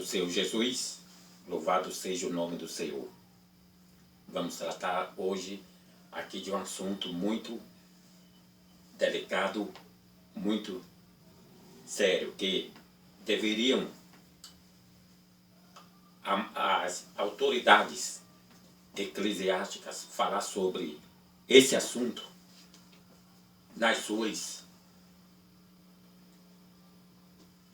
do Senhor Jesus, louvado seja o nome do Senhor. Vamos tratar hoje aqui de um assunto muito delicado, muito sério, que deveriam as autoridades eclesiásticas falar sobre esse assunto nas suas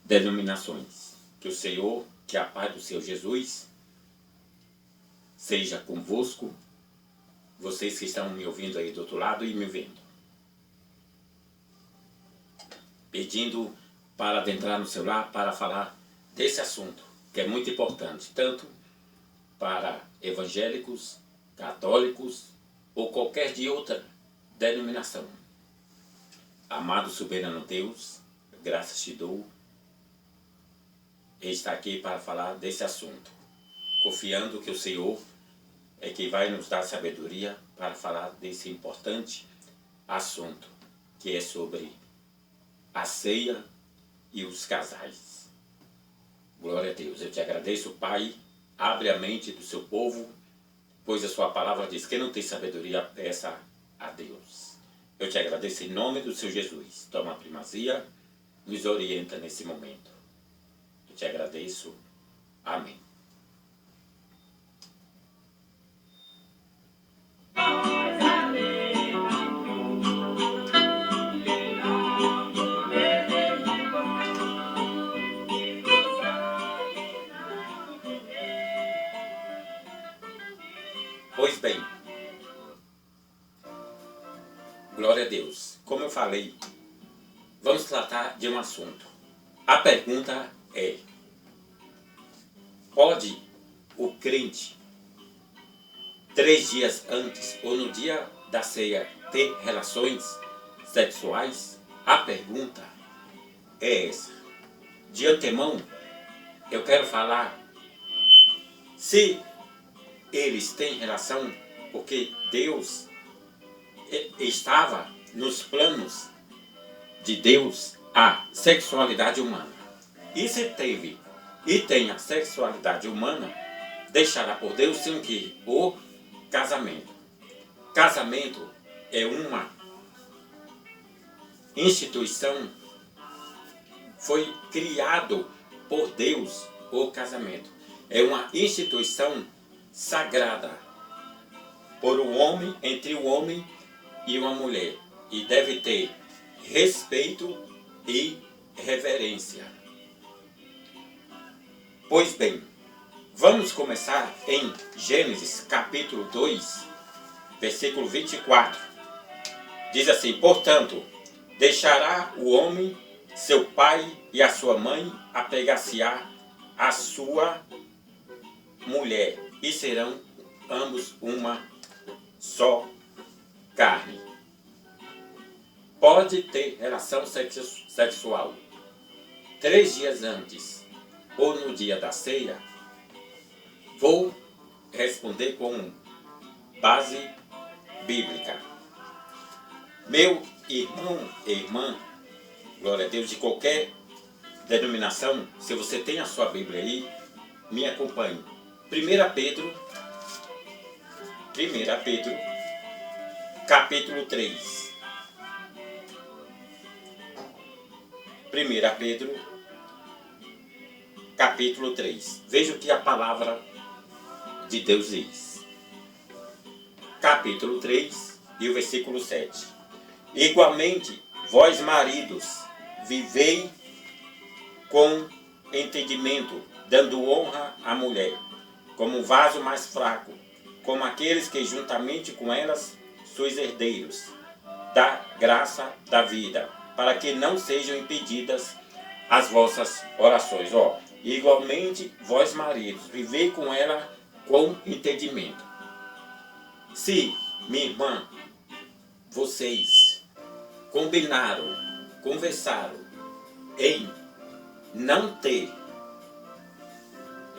denominações. Que o Senhor, que a paz do Senhor Jesus seja convosco, vocês que estão me ouvindo aí do outro lado e me vendo. Pedindo para adentrar no seu lar para falar desse assunto, que é muito importante, tanto para evangélicos, católicos ou qualquer de outra denominação. Amado soberano Deus, graças te dou, está aqui para falar desse assunto, confiando que o Senhor é que vai nos dar sabedoria para falar desse importante assunto, que é sobre a ceia e os casais. Glória a Deus. Eu te agradeço, Pai. Abre a mente do seu povo, pois a sua palavra diz que não tem sabedoria, peça a Deus. Eu te agradeço em nome do Senhor Jesus. Toma a primazia, nos orienta nesse momento. Eu te agradeço. Amém. Pois bem, glória a Deus. Como eu falei, vamos tratar de um assunto. A pergunta é: pode o crente 3 dias antes ou no dia da ceia ter relações sexuais? A pergunta é essa. De antemão, eu quero falar se eles têm relação, porque Deus estava nos planos de Deus a sexualidade humana. E se teve e tem a sexualidade humana, deixará por Deus sim que o casamento. Casamento é uma instituição, foi criado por Deus o casamento. É uma instituição sagrada por um homem, entre o homem e uma mulher. E deve ter respeito e reverência. Pois bem, vamos começar em Gênesis capítulo 2, versículo 24. Diz assim: portanto, deixará o homem seu pai e a sua mãe, apegar-se-á a sua mulher, e serão ambos uma só carne. Pode ter relação sexual 3 dias antes ou no dia da ceia? Vou responder com base bíblica. Meu irmão e irmã, glória a Deus, de qualquer denominação, se você tem a sua Bíblia aí, me acompanhe. 1 Pedro, capítulo 3. 1 Pedro, capítulo 3. Veja o que a palavra de Deus diz. Capítulo 3 e o versículo 7. Igualmente, vós maridos, vivei com entendimento, dando honra à mulher, como um vaso mais fraco, como aqueles que juntamente com elas sois herdeiros da graça da vida, para que não sejam impedidas as vossas orações. Igualmente, vós maridos, vivei com ela com entendimento. Se, minha irmã, vocês combinaram, conversaram em não ter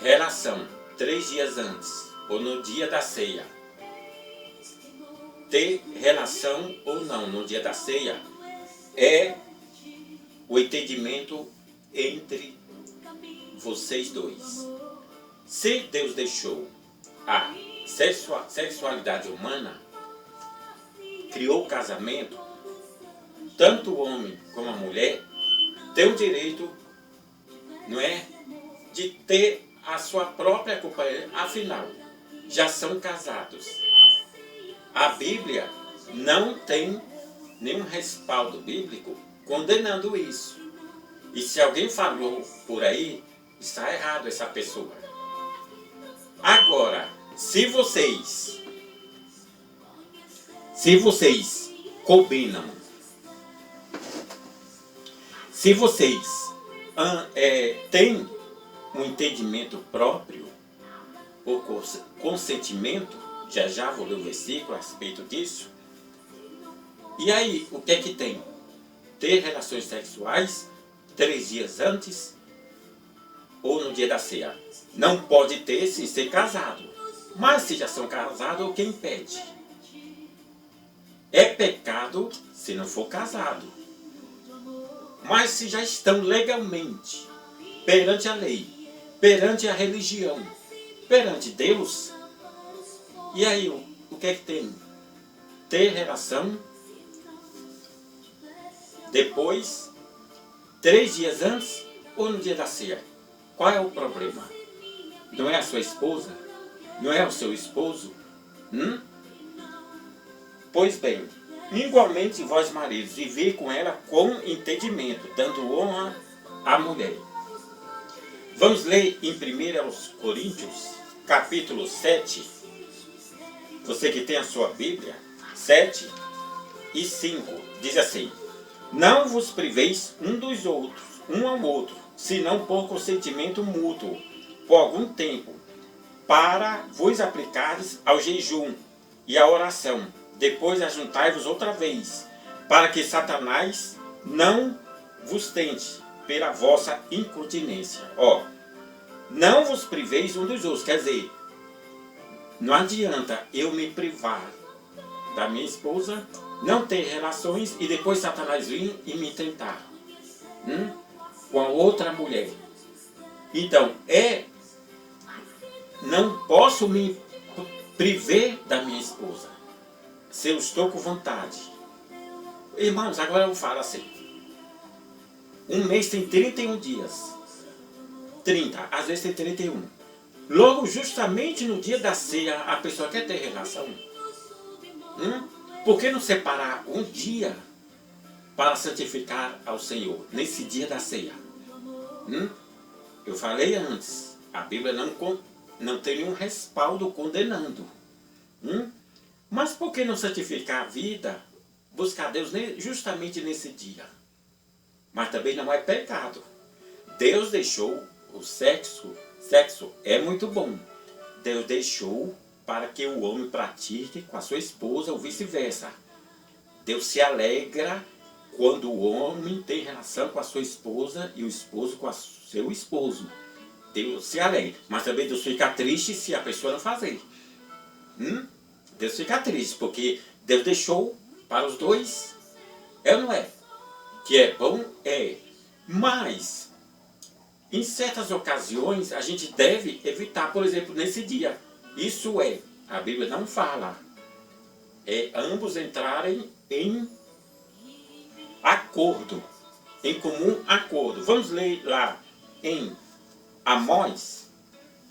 relação 3 dias antes ou no dia da ceia, ter relação ou não no dia da ceia é o entendimento entre vocês dois. Se Deus deixou a sexualidade humana, criou o casamento, tanto o homem como a mulher tem o direito, não é, de ter a sua própria companheira, afinal, já são casados. A Bíblia não tem nenhum respaldo bíblico condenando isso. E se alguém falou por aí, está errado essa pessoa. Agora, se vocês combinam, se vocês têm um entendimento próprio, ou consentimento, já vou ler o versículo a respeito disso. E aí, o que é que tem? Ter relações sexuais 3 dias antes ou no dia da ceia. Não pode ter se ser casado. Mas se já são casados, o que impede? É pecado se não for casado. Mas se já estão legalmente perante a lei, perante a religião, perante Deus, e aí o que é que tem? Ter relação depois, 3 dias antes ou no dia da ceia? Qual é o problema? Não é a sua esposa? Não é o seu esposo? Pois bem, igualmente vós maridos, viver com ela com entendimento, dando honra à mulher. Vamos ler em 1 Coríntios, capítulo 7. Você que tem a sua Bíblia, 7 e 5, diz assim: não vos priveis um ao outro, senão por consentimento mútuo, por algum tempo, para vos aplicares ao jejum e à oração. Depois ajuntai-vos outra vez, para que Satanás não vos tente pela vossa incontinência. Não vos priveis um dos outros. Quer dizer, não adianta eu me privar da minha esposa, não ter relações e depois Satanás vir e me tentar com a outra mulher. Então, não posso me privar da minha esposa se eu estou com vontade. Irmãos, agora eu falo assim: um mês tem 31 dias. 30, às vezes tem 31. Logo, justamente no dia da ceia, a pessoa quer ter relação. Por que não separar um dia para santificar ao Senhor, nesse dia da ceia? Eu falei antes, a Bíblia não tem nenhum respaldo condenando. Mas por que não santificar a vida, buscar Deus justamente nesse dia? Mas também não é pecado. Deus deixou o sexo é muito bom. Deus deixou para que o homem pratique com a sua esposa ou vice-versa. Deus se alegra quando o homem tem relação com a sua esposa e o esposo com o seu esposo. Deus se alegra. Mas também Deus fica triste se a pessoa não fazer. Deus fica triste, porque Deus deixou para os dois. É ou não é? Que é bom? É. Mas, em certas ocasiões, a gente deve evitar, por exemplo, nesse dia. Isso a Bíblia não fala. Ambos entrarem em acordo, em comum acordo. Vamos ler lá em Amós,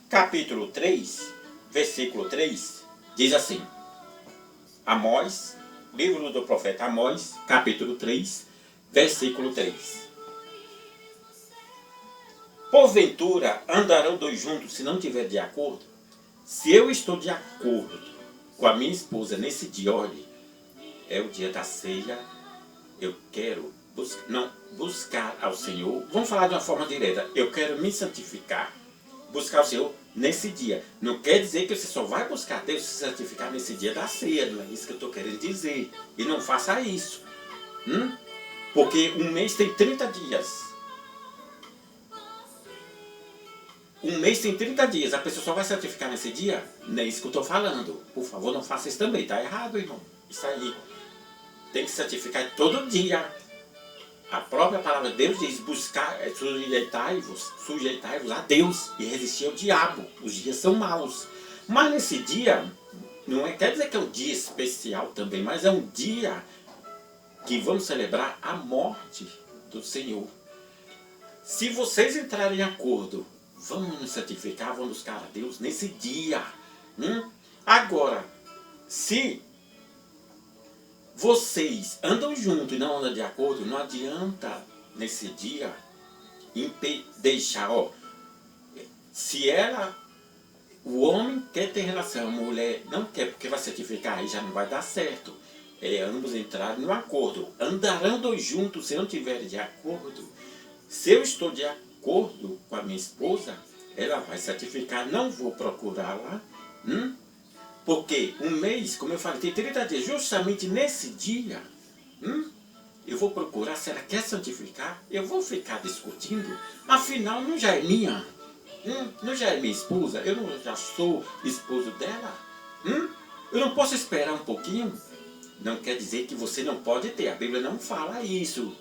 capítulo 3, versículo 3, diz assim. Amós, livro do profeta Amós, capítulo 3, versículo 3. Porventura andarão dois juntos se não tiver de acordo? Se eu estou de acordo com a minha esposa nesse dia, olha, é o dia da ceia, eu quero buscar ao Senhor. Vamos falar de uma forma direta. Eu quero me santificar, buscar o Senhor nesse dia. Não quer dizer que você só vai buscar Deus se santificar nesse dia da ceia. Não é isso que eu estou querendo dizer. E não faça isso. Porque um mês tem 30 dias. Um mês tem 30 dias. A pessoa só vai santificar nesse dia? Não é isso que eu estou falando. Por favor, não faça isso também. Está errado, irmão. Isso aí. Tem que santificar todo dia. A própria palavra de Deus diz, buscar, sujeitai-vos a Deus e resistir ao diabo. Os dias são maus. Mas nesse dia, não quer dizer que é um dia especial também, mas é um dia que vamos celebrar a morte do Senhor. Se vocês entrarem em acordo, vamos nos santificar, vamos buscar a Deus nesse dia. Agora, se vocês andam juntos e não andam de acordo, não adianta nesse dia deixar, se o homem quer ter relação, a mulher não quer porque vai certificar, aí já não vai dar certo. Ambos entrarem no acordo, andarão dois juntos se não tiverem de acordo. Se eu estou de acordo com a minha esposa, ela vai certificar, não vou procurá-la, porque um mês, como eu falei, tem 30 dias, justamente nesse dia, eu vou procurar, se ela quer santificar, eu vou ficar discutindo, afinal não já é minha, não já é minha esposa, eu não já sou esposo dela, eu não posso esperar um pouquinho? Não quer dizer que você não pode ter, a Bíblia não fala isso.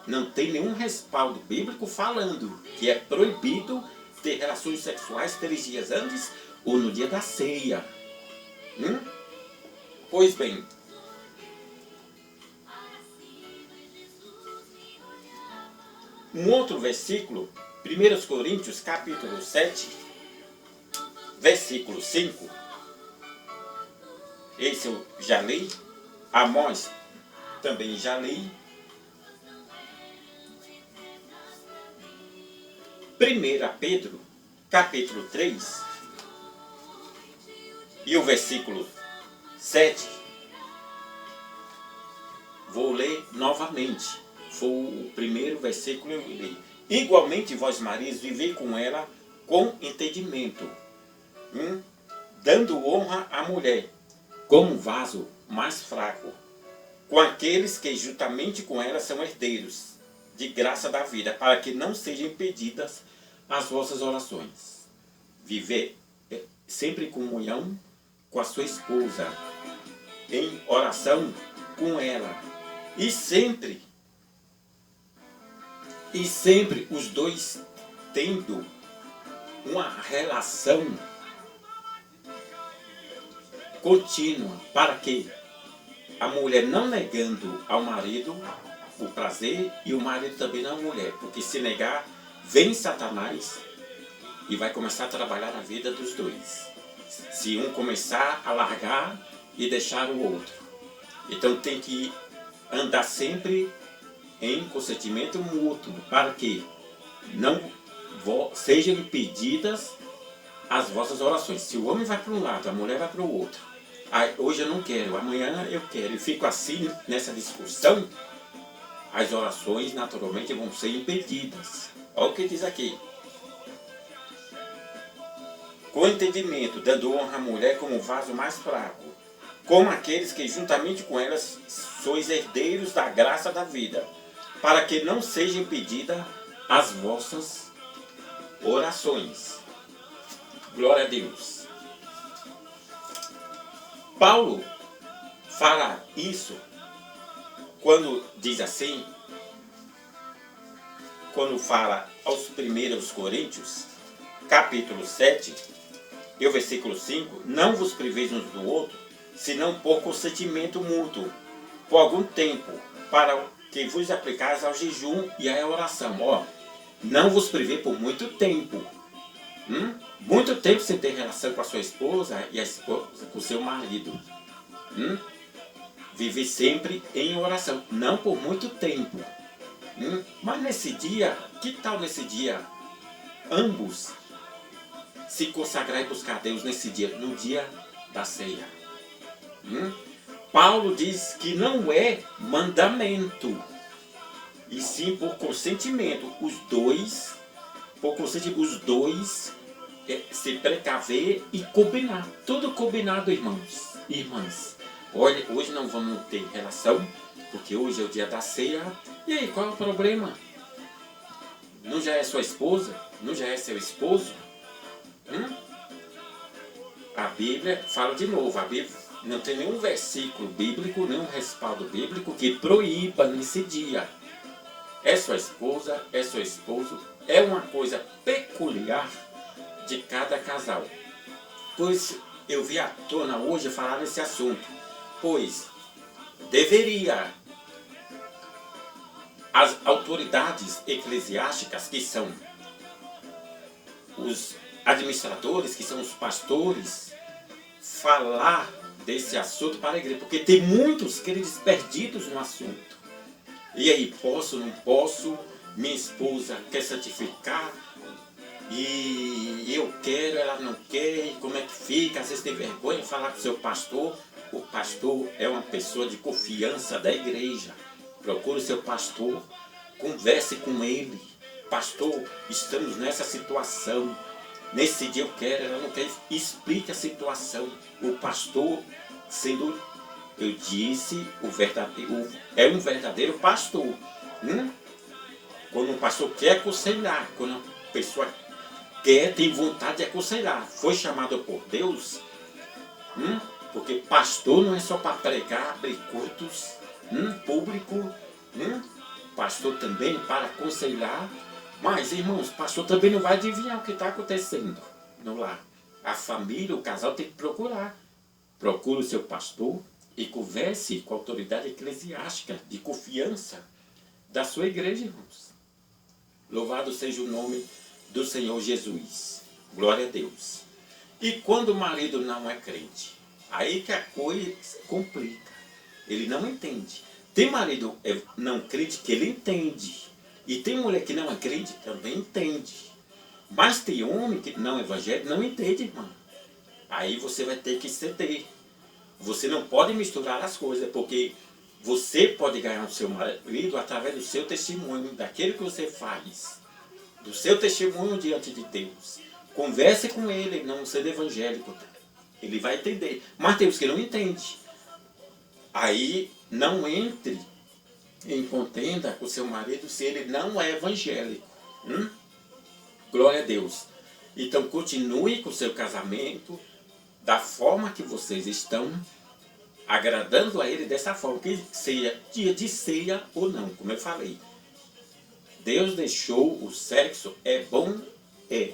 Não tem nenhum respaldo bíblico falando que é proibido ter relações sexuais 3 dias antes ou no dia da ceia. Pois bem, um outro versículo, 1 Coríntios capítulo 7, versículo 5, esse eu já li, Amós também já li. 1 Pedro, capítulo 3, e o versículo 7, vou ler novamente, foi o primeiro versículo que eu li. Igualmente vós maridos, vivei com ela com entendimento, dando honra à mulher, como um vaso mais fraco, com aqueles que juntamente com ela são herdeiros de graça da vida, para que não sejam impedidas as vossas orações. Viver sempre em comunhão com a sua esposa, em oração com ela, e sempre os dois tendo uma relação contínua, para que a mulher não negando ao marido o prazer e o marido também não à mulher, porque se negar, vem Satanás e vai começar a trabalhar a vida dos dois. Se um começar a largar e deixar o outro. Então tem que andar sempre em consentimento mútuo, para que não sejam impedidas as vossas orações. Se o homem vai para um lado, a mulher vai para o outro. Hoje eu não quero, amanhã eu quero. E fico assim nessa discussão, as orações naturalmente vão ser impedidas. Olha o que diz aqui. Com entendimento, dando honra à mulher como vaso mais fraco, como aqueles que juntamente com elas sois herdeiros da graça da vida, para que não seja impedida as vossas orações. Glória a Deus. Paulo fala isso quando diz assim, quando fala aos 1 Coríntios, capítulo 7, e o versículo 5, não vos priveis uns do outro, senão por consentimento mútuo, por algum tempo, para que vos aplicais ao jejum e à oração. Não vos privei por muito tempo. Muito tempo sem ter relação com a sua esposa e a esposa com o seu marido. Viver sempre em oração, não por muito tempo. Mas nesse dia, que tal nesse dia? Ambos se consagrar e buscar a Deus nesse dia, no dia da ceia. Paulo diz que não é mandamento, e sim por consentimento. Os dois se precaver e combinar. Tudo combinado, irmãos e irmãs. Olha, hoje não vamos ter relação, porque hoje é o dia da ceia. E aí, qual é o problema? Não já é sua esposa? Não já é seu esposo? A Bíblia fala de novo, a Bíblia Não tem nenhum versículo bíblico, nenhum respaldo bíblico que proíba nesse dia. É sua esposa, é seu esposo, é uma coisa peculiar de cada casal. Pois eu vi à tona hoje falar nesse assunto, pois deveria as autoridades eclesiásticas, que são os administradores, que são os pastores, falar desse assunto para a igreja, porque tem muitos crentes perdidos no assunto. E aí, posso, não posso, minha esposa quer santificar, e eu quero, ela não quer, e como é que fica? Às vezes tem vergonha de falar com o seu pastor. O pastor é uma pessoa de confiança da igreja. Procure o seu pastor, converse com ele. Pastor, estamos nessa situação. Nesse dia eu quero, ela não quer, explique a situação. O pastor, sendo, eu disse, é um verdadeiro pastor. Quando um pastor quer aconselhar, quando a pessoa tem vontade de aconselhar, foi chamado por Deus, porque pastor não é só para pregar, abrir cultos público, pastor também para aconselhar. Mas, irmãos, pastor também não vai adivinhar o que está acontecendo no lar. A família, o casal tem que procurar. Procure o seu pastor e converse com a autoridade eclesiástica de confiança da sua igreja, irmãos. Louvado seja o nome do Senhor Jesus. Glória a Deus. E quando o marido não é crente, aí que a coisa complica. Ele não entende. Tem marido não crente que ele entende. E tem mulher que não é crente também entende. Mas tem homem que não é evangélico não entende, irmão. Aí você vai ter que ceder. Você não pode misturar as coisas, porque você pode ganhar o seu marido através do seu testemunho, daquilo que você faz, do seu testemunho diante de Deus. Converse com ele, não sendo evangélico. Ele vai entender. Mas tem os que não entendem. Aí não entre em contenda com seu marido se ele não é evangélico. Glória a Deus. Então continue com o seu casamento da forma que vocês estão, agradando a ele dessa forma, que seja dia de ceia ou não, como eu falei. Deus deixou o sexo, é bom, é.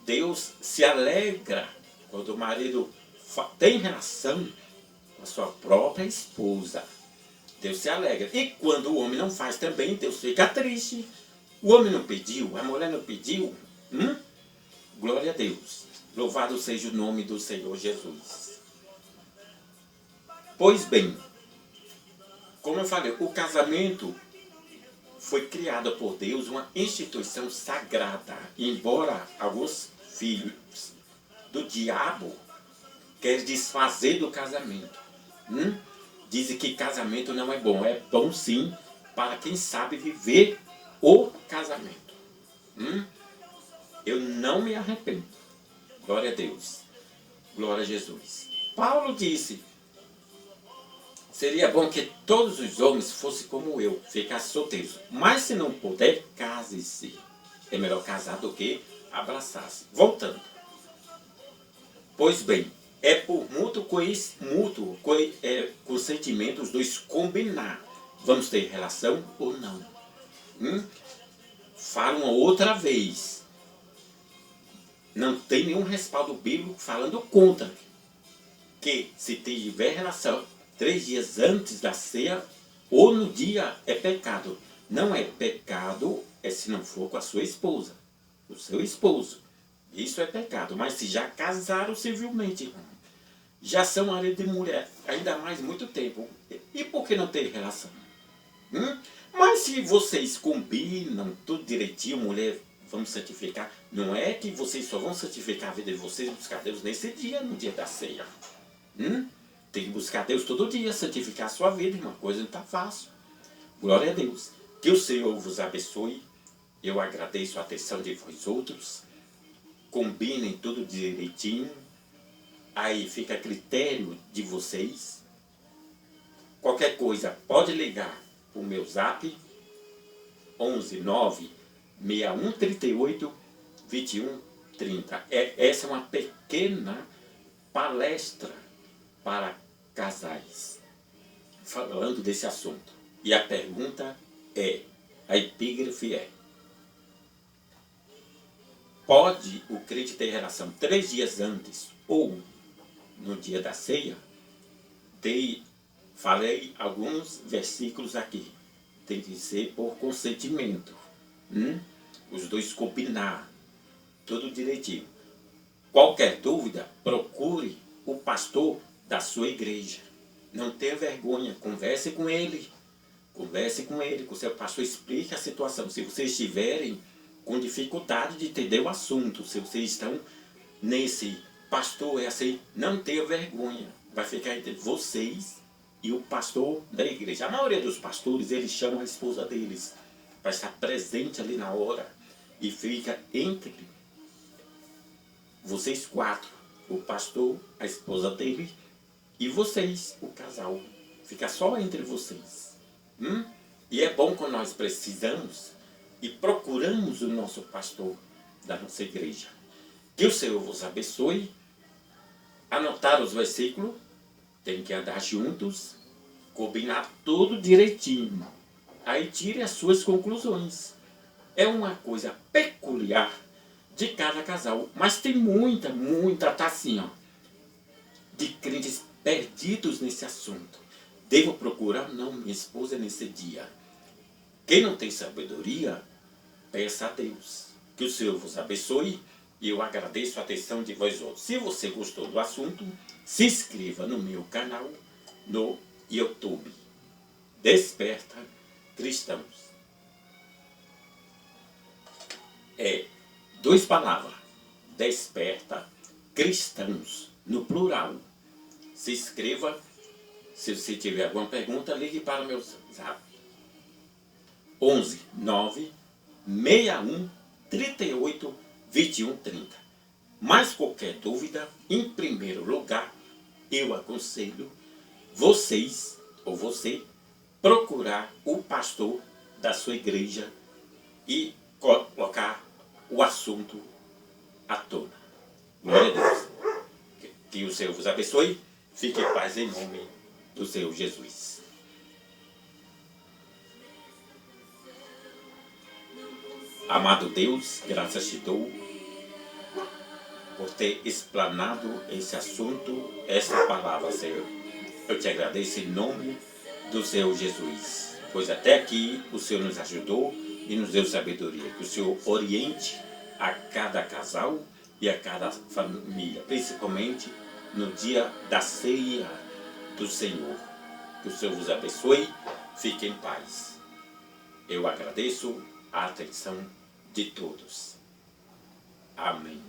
Deus se alegra quando o marido tem relação com a sua própria esposa. Deus se alegra. E quando o homem não faz também, Deus fica triste. O homem não pediu, a mulher não pediu. Glória a Deus. Louvado seja o nome do Senhor Jesus. Pois bem, como eu falei, o casamento foi criado por Deus, uma instituição sagrada. Embora alguns filhos do diabo querem desfazer do casamento. Dizem que casamento não é bom. É bom sim para quem sabe viver o casamento. Eu não me arrependo. Glória a Deus. Glória a Jesus. Paulo disse, seria bom que todos os homens fossem como eu, ficassem solteiros. Mas se não puder, case-se. É melhor casar do que abraçar-se. Voltando. Pois bem, é por mútuo consentimento os dois combinar. Vamos ter relação ou não? Falo uma outra vez. Não tem nenhum respaldo bíblico falando contra. Que se tiver relação 3 dias antes da ceia ou no dia é pecado. Não é pecado se não for com a sua esposa, o seu esposo. Isso é pecado. Mas se já casaram civilmente, irmão, já são marido e mulher, ainda mais muito tempo. E por que não ter relação? Mas se vocês combinam tudo direitinho, mulher, vamos santificar. Não é que vocês só vão santificar a vida de vocês e buscar Deus nesse dia, no dia da ceia. Tem que buscar Deus todo dia, santificar a sua vida, uma coisa não está fácil. Glória a Deus. Que o Senhor vos abençoe. Eu agradeço a atenção de vós outros. Combinem tudo direitinho. Aí fica a critério de vocês. Qualquer coisa, pode ligar para o meu zap 11 9 6138 2130. Essa é uma pequena palestra para casais falando desse assunto. E a pergunta a epígrafe pode o crente ter relação 3 dias antes ou no dia da ceia? Falei alguns versículos aqui. Tem que ser por consentimento. Os dois combinar. Tudo direitinho. Qualquer dúvida, procure o pastor da sua igreja. Não tenha vergonha. Converse com ele. Converse com ele, com o seu pastor. Explique a situação. Se vocês estiverem com dificuldade de entender o assunto, se vocês estão nesse pastor, é assim, não tenha vergonha. Vai ficar entre vocês e o pastor da igreja. A maioria dos pastores, eles chamam a esposa deles para estar presente ali na hora. E fica entre vocês 4. O pastor, a esposa dele e vocês, o casal. Fica só entre vocês. E é bom quando nós precisamos e procuramos o nosso pastor da nossa igreja. Que o Senhor vos abençoe. Anotar os versículos. Tem que andar juntos, combinar tudo direitinho. Aí tire as suas conclusões. É uma coisa peculiar de cada casal. Mas tem muita, tá assim, de crentes perdidos nesse assunto. Devo procurar? Não, minha esposa nesse dia. Quem não tem sabedoria, peça a Deus. Que o Senhor vos abençoe. E eu agradeço a atenção de vós outros. Se você gostou do assunto, se inscreva no meu canal no YouTube. Desperta Cristãos. 2 palavras. Desperta Cristãos, no plural. Se inscreva. Se você tiver alguma pergunta, ligue para o meu zap. 11 9 61 38 21 30. Mas qualquer dúvida, em primeiro lugar, eu aconselho vocês ou você procurar o pastor da sua igreja e colocar o assunto à tona. Glória a Deus. Que o Senhor vos abençoe. Fique em paz em nome do Senhor Jesus. Amado Deus, graças te dou por ter explanado esse assunto, essa palavra, Senhor. Eu te agradeço em nome do Senhor Jesus, pois até aqui o Senhor nos ajudou e nos deu sabedoria. Que o Senhor oriente a cada casal e a cada família, principalmente no dia da ceia do Senhor. Que o Senhor vos abençoe, fique em paz. Eu agradeço a atenção de todos. Amém.